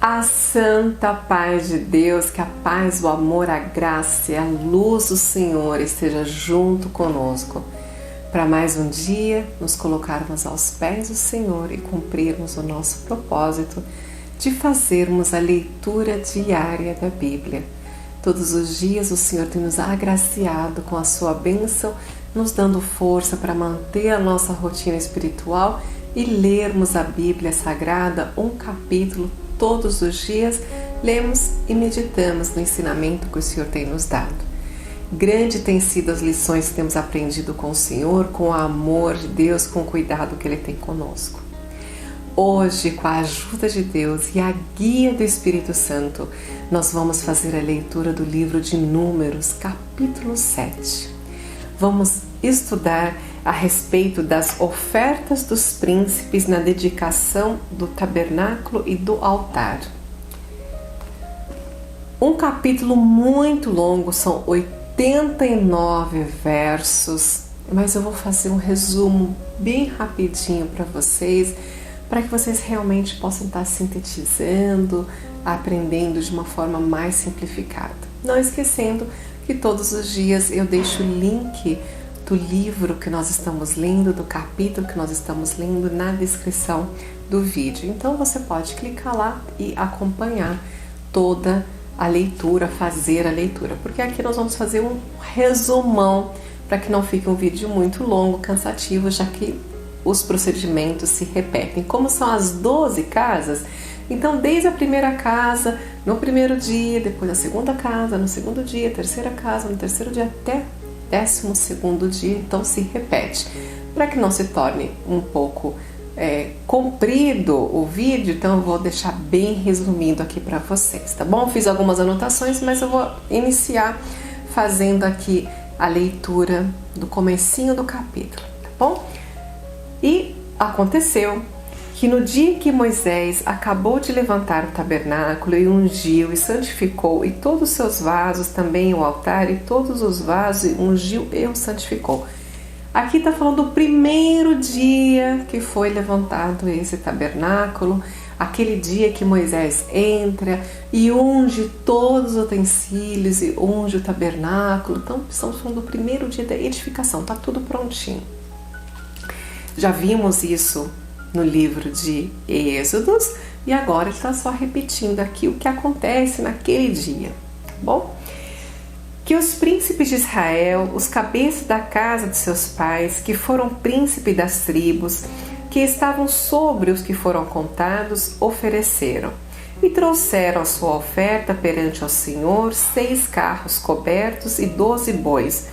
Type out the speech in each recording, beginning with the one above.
A santa paz de Deus, que a paz, o amor, a graça e a luz do Senhor esteja junto conosco, para mais um dia nos colocarmos aos pés do Senhor e cumprirmos o nosso propósito de fazermos a leitura diária da Bíblia. Todos os dias o Senhor tem nos agraciado com a sua bênção, nos dando força para manter a nossa rotina espiritual e lermos a Bíblia Sagrada, um capítulo todos os dias, lemos e meditamos no ensinamento que o Senhor tem nos dado. Grande tem sido as lições que temos aprendido com o Senhor, com o amor de Deus, com o cuidado que Ele tem conosco. Hoje, com a ajuda de Deus e a guia do Espírito Santo, nós vamos fazer a leitura do livro de Números, capítulo 7. Vamos estudar a respeito das ofertas dos príncipes na dedicação do tabernáculo e do altar. Um capítulo muito longo, são 89 versos, mas eu vou fazer um resumo bem rapidinho para vocês realmente possam estar sintetizando, aprendendo de uma forma mais simplificada. Não esquecendo que todos os dias eu deixo o link do livro que nós estamos lendo, do capítulo que nós estamos lendo na descrição do vídeo. Então você pode clicar lá e acompanhar toda a leitura, fazer a leitura, porque aqui nós vamos fazer um resumão para que não fique um vídeo muito longo, cansativo, já que os procedimentos se repetem. Como são as 12 casas, então desde a primeira casa, no primeiro dia, depois a segunda casa, no segundo dia, terceira casa, no terceiro dia, até 12º dia, então se repete. Para que não se torne um pouco comprido o vídeo, então eu vou deixar bem resumido aqui para vocês, tá bom? Fiz algumas anotações, mas eu vou iniciar fazendo aqui a leitura do comecinho do capítulo, tá bom? E aconteceu que no dia que Moisés acabou de levantar o tabernáculo e ungiu e santificou, e todos os seus vasos, também o altar, e todos os vasos ungiu e o santificou. Aqui está falando do primeiro dia que foi levantado esse tabernáculo, aquele dia que Moisés entra e unge todos os utensílios e unge o tabernáculo. Então estamos falando do primeiro dia da edificação, está tudo prontinho. Já vimos isso no livro de Êxodos, e agora ele está só repetindo aqui o que acontece naquele dia, tá bom? Que os príncipes de Israel, os cabeças da casa de seus pais, que foram príncipes das tribos, que estavam sobre os que foram contados, ofereceram. E trouxeram a sua oferta perante o Senhor 6 carros cobertos e 12 bois,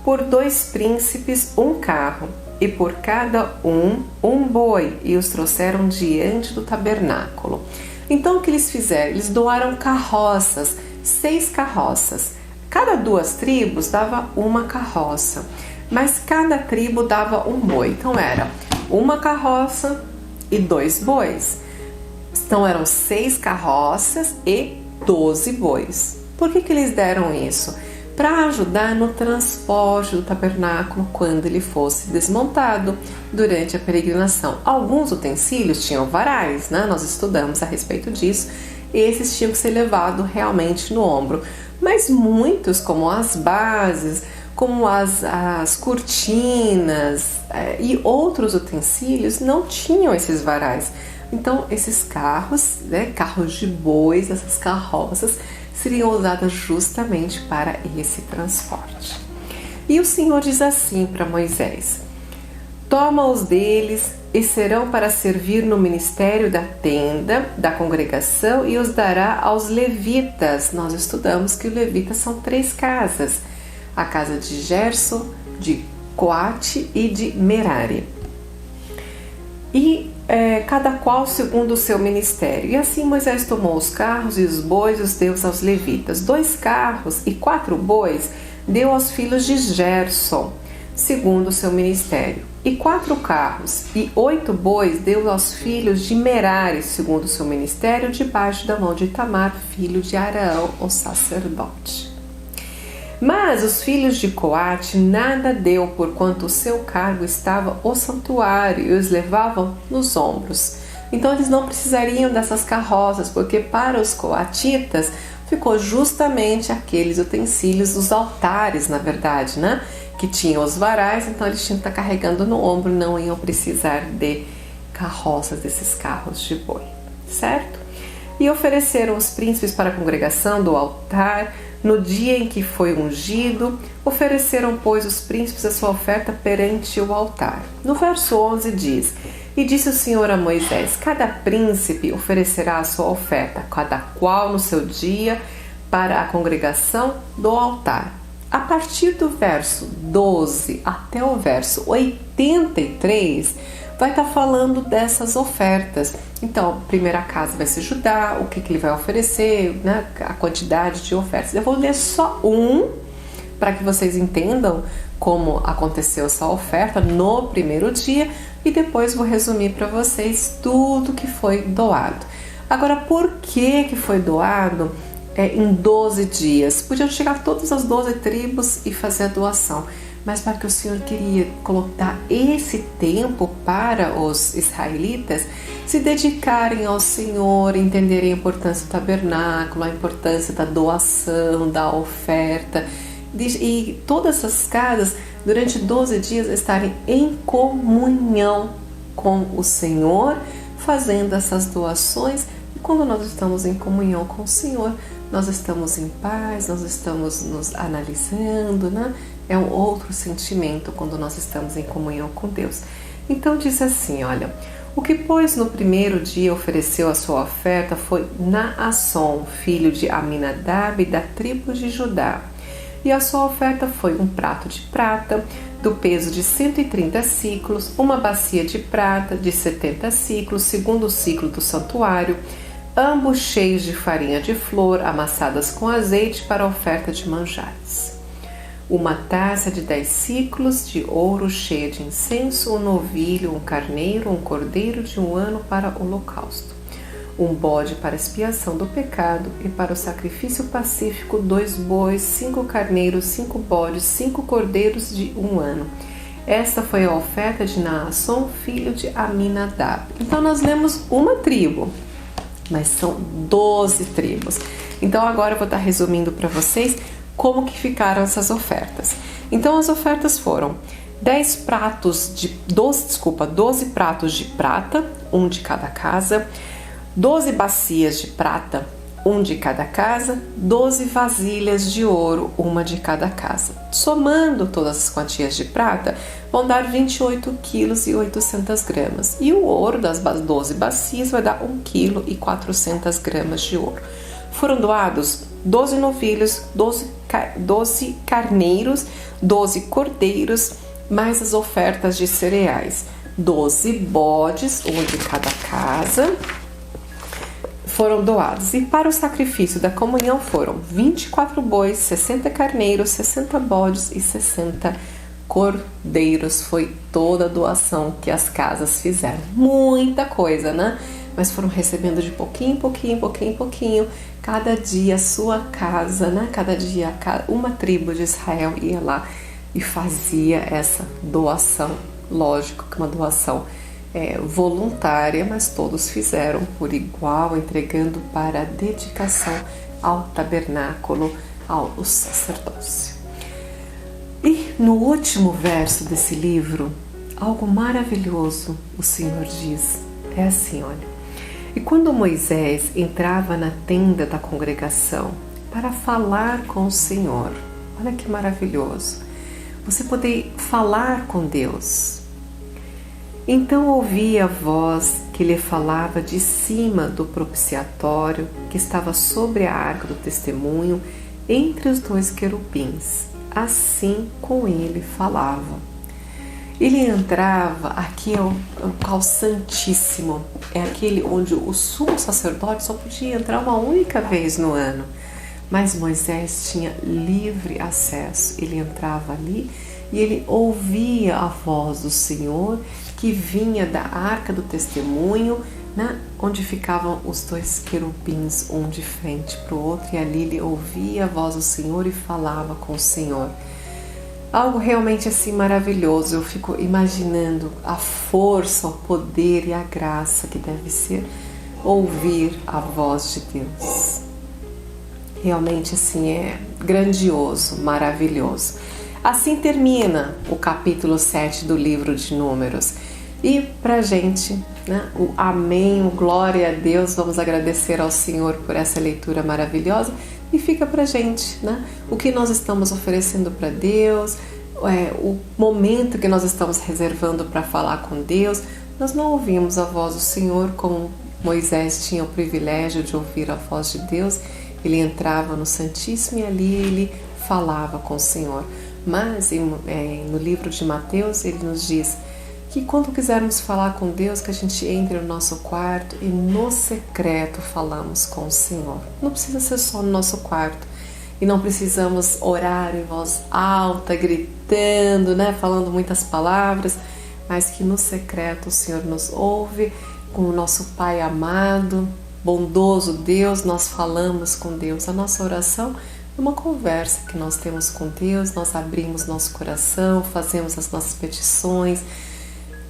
por 2 príncipes um carro, e por cada um boi, e os trouxeram diante do tabernáculo. Então o que eles fizeram? Eles doaram carroças, 6 carroças. Cada 2 tribos dava uma carroça, mas cada tribo dava um boi. Então era uma carroça e 2 bois. Então eram 6 carroças e 12 bois. Por que eles deram isso? Para ajudar no transporte do tabernáculo quando ele fosse desmontado durante a peregrinação. Alguns utensílios tinham varais, né? Nós estudamos a respeito disso. Esses tinham que ser levados realmente no ombro. Mas muitos, como as bases, como as cortinas e outros utensílios, não tinham esses varais. Então esses carros, carros de bois, essas carroças, seriam usadas justamente para esse transporte. E o Senhor diz assim para Moisés: toma-os deles e serão para servir no ministério da tenda da congregação, e os dará aos levitas. Nós estudamos que os levitas são 3 casas: a casa de Gerson, de Coate e de Merari. E cada qual segundo o seu ministério. E assim Moisés tomou os carros e os bois e os deu aos levitas. 2 carros e 4 bois deu aos filhos de Gerson, segundo o seu ministério. E 4 carros e 8 bois deu aos filhos de Merari, segundo o seu ministério, debaixo da mão de Itamar, filho de Arão, o sacerdote. Mas os filhos de Coate nada deu, porquanto o seu cargo estava o santuário, e os levavam nos ombros. Então eles não precisariam dessas carroças, porque para os coatitas ficou justamente aqueles utensílios dos altares, na verdade, né? Que tinham os varais, então eles tinham que estar carregando no ombro, não iam precisar de carroças, desses carros de boi, certo? E ofereceram os príncipes para a congregação do altar no dia em que foi ungido. Ofereceram, pois, os príncipes a sua oferta perante o altar. No verso 11 diz: E disse o Senhor a Moisés: Cada príncipe oferecerá a sua oferta, cada qual no seu dia, para a congregação do altar. A partir do verso 12 até o verso 83, vai estar falando dessas ofertas. Então, a primeira casa vai ser Judá, o que ele vai oferecer, né? A quantidade de ofertas. Eu vou ler só um, para que vocês entendam como aconteceu essa oferta no primeiro dia, e depois vou resumir para vocês tudo que foi doado. Agora, por que foi doado em 12 dias? Podiam chegar todas as 12 tribos e fazer a doação, mas para que o Senhor queria colocar esse tempo para os israelitas se dedicarem ao Senhor, entenderem a importância do tabernáculo, a importância da doação, da oferta, e todas essas casas durante 12 dias estarem em comunhão com o Senhor, fazendo essas doações. E quando nós estamos em comunhão com o Senhor, nós estamos em paz, nós estamos nos analisando, né? É um outro sentimento quando nós estamos em comunhão com Deus. Então diz assim, olha: O que, pois, no primeiro dia ofereceu a sua oferta foi Naasson, filho de Aminadab, da tribo de Judá. E a sua oferta foi um prato de prata, do peso de 130 ciclos, uma bacia de prata de 70 ciclos, segundo o ciclo do santuário, ambos cheios de farinha de flor, amassadas com azeite para a oferta de manjares. Uma taça de 10 ciclos de ouro cheia de incenso, um novilho, um carneiro, um cordeiro de 1 ano para o holocausto, um bode para expiação do pecado, e para o sacrifício pacífico 2 bois, 5 carneiros, 5 bodes, 5 cordeiros de 1 ano. Esta foi a oferta de Naasson, filho de Aminadab. Então nós lemos uma tribo, mas são 12 tribos. Então agora eu vou estar resumindo para vocês como que ficaram essas ofertas. Então as ofertas foram 12 pratos de prata, um de cada casa, 12 bacias de prata, um de cada casa, 12 vasilhas de ouro, uma de cada casa. Somando todas as quantias de prata, vão dar 28 quilos e 800 gramas. E o ouro das 12 bacias vai dar 1 quilo e 400 gramas de ouro. Foram doados 12 novilhos, 12 carneiros, 12 cordeiros, mais as ofertas de cereais. 12 bodes, um de cada casa, foram doados. E para o sacrifício da comunhão foram 24 bois, 60 carneiros, 60 bodes e 60 cordeiros. Foi toda a doação que as casas fizeram. Muita coisa, né? Mas foram recebendo de pouquinho em pouquinho. Cada dia a sua casa, né? Cada dia uma tribo de Israel ia lá e fazia essa doação. Lógico que uma doação voluntária, mas todos fizeram por igual, entregando para a dedicação ao tabernáculo, ao sacerdócio. E no último verso desse livro, algo maravilhoso o Senhor diz. É assim, olha: E quando Moisés entrava na tenda da congregação para falar com o Senhor, olha que maravilhoso, você poder falar com Deus. Então ouvia a voz que lhe falava de cima do propiciatório que estava sobre a arca do testemunho, entre os 2 querubins. Assim com ele falava. Ele entrava, aqui é o local santíssimo, é aquele onde o sumo sacerdote só podia entrar uma única vez no ano. Mas Moisés tinha livre acesso, ele entrava ali e ele ouvia a voz do Senhor que vinha da arca do testemunho, né, onde ficavam os 2 querubins, um de frente para o outro, e ali ele ouvia a voz do Senhor e falava com o Senhor. algo realmente assim maravilhoso. Eu fico imaginando a força, o poder e a graça que deve ser ouvir a voz de Deus. Realmente assim é grandioso, maravilhoso. Assim termina o capítulo 7 do livro de Números. E pra gente, né, o amém, o glória a Deus, vamos agradecer ao Senhor por essa leitura maravilhosa. E fica pra gente, né, o que nós estamos oferecendo para Deus, o momento que nós estamos reservando para falar com Deus. Nós não ouvimos a voz do Senhor como Moisés tinha o privilégio de ouvir a voz de Deus. Ele entrava no Santíssimo e ali ele falava com o Senhor. Mas no livro de Mateus ele nos diz que quando quisermos falar com Deus, que a gente entre no nosso quarto e no secreto falamos com o Senhor. Não precisa ser só no nosso quarto. E não precisamos orar em voz alta, gritando, né, falando muitas palavras, mas que no secreto o Senhor nos ouve, com o nosso Pai amado, bondoso Deus, nós falamos com Deus. A nossa oração é uma conversa que nós temos com Deus, nós abrimos nosso coração, fazemos as nossas petições.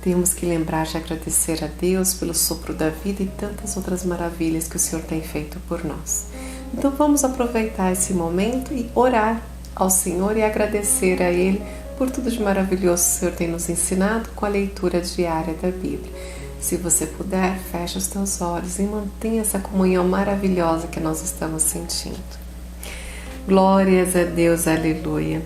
Temos que lembrar de agradecer a Deus pelo sopro da vida e tantas outras maravilhas que o Senhor tem feito por nós. Então vamos aproveitar esse momento e orar ao Senhor e agradecer a Ele por tudo de maravilhoso que o Senhor tem nos ensinado com a leitura diária da Bíblia. Se você puder, feche os teus olhos e mantenha essa comunhão maravilhosa que nós estamos sentindo. Glórias a Deus, aleluia.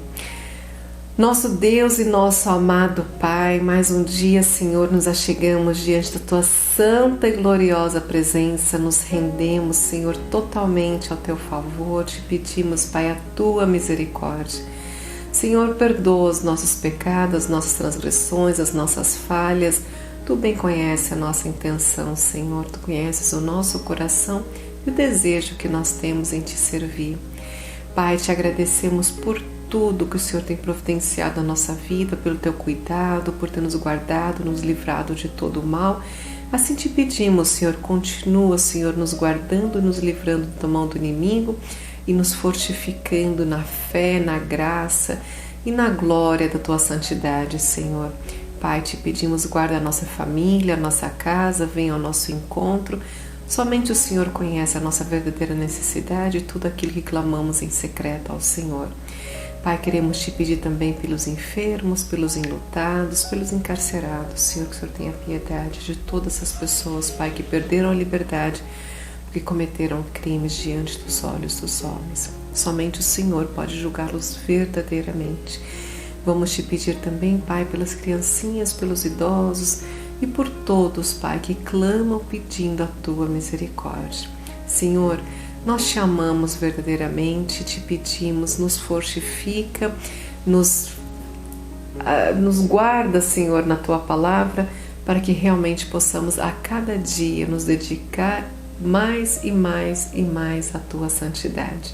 Nosso Deus e nosso amado Pai, mais um dia, Senhor, nos achegamos diante da Tua santa e gloriosa presença, nos rendemos, Senhor, totalmente ao Teu favor, te pedimos, Pai, a Tua misericórdia. Senhor, perdoa os nossos pecados, as nossas transgressões, as nossas falhas. Tu bem conheces a nossa intenção, Senhor, Tu conheces o nosso coração e o desejo que nós temos em Te servir. Pai, Te agradecemos por tudo que o Senhor tem providenciado na nossa vida, pelo Teu cuidado, por ter nos guardado, nos livrado de todo o mal. Assim Te pedimos, Senhor, continua, Senhor, nos guardando e nos livrando da mão do inimigo e nos fortificando na fé, na graça e na glória da Tua santidade, Senhor. Pai, Te pedimos, guarda a nossa família, a nossa casa, venha ao nosso encontro. Somente o Senhor conhece a nossa verdadeira necessidade e tudo aquilo que clamamos em secreto ao Senhor. Pai, queremos Te pedir também pelos enfermos, pelos enlutados, pelos encarcerados. Senhor, que o Senhor tenha piedade de todas essas pessoas, Pai, que perderam a liberdade porque cometeram crimes diante dos olhos dos homens. Somente o Senhor pode julgá-los verdadeiramente. Vamos Te pedir também, Pai, pelas criancinhas, pelos idosos e por todos, Pai, que clamam pedindo a Tua misericórdia. Senhor, nós Te amamos verdadeiramente, Te pedimos, nos fortifica, nos guarda, Senhor, na Tua palavra, para que realmente possamos a cada dia nos dedicar mais e mais e mais à Tua santidade.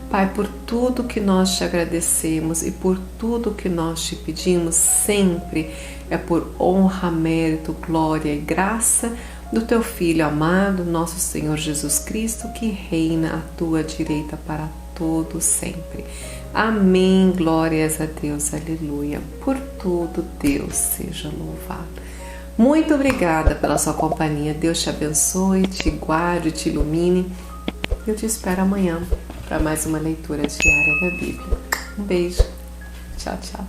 Pai, por tudo que nós Te agradecemos e por tudo que nós Te pedimos, sempre é por honra, mérito, glória e graça do Teu Filho amado, nosso Senhor Jesus Cristo, que reina à Tua direita para todo sempre. Amém, glórias a Deus, aleluia. Por tudo, Deus seja louvado. Muito obrigada pela sua companhia. Deus te abençoe, te guarde, te ilumine. Eu te espero amanhã para mais uma leitura diária da Bíblia. Um beijo. Tchau, tchau.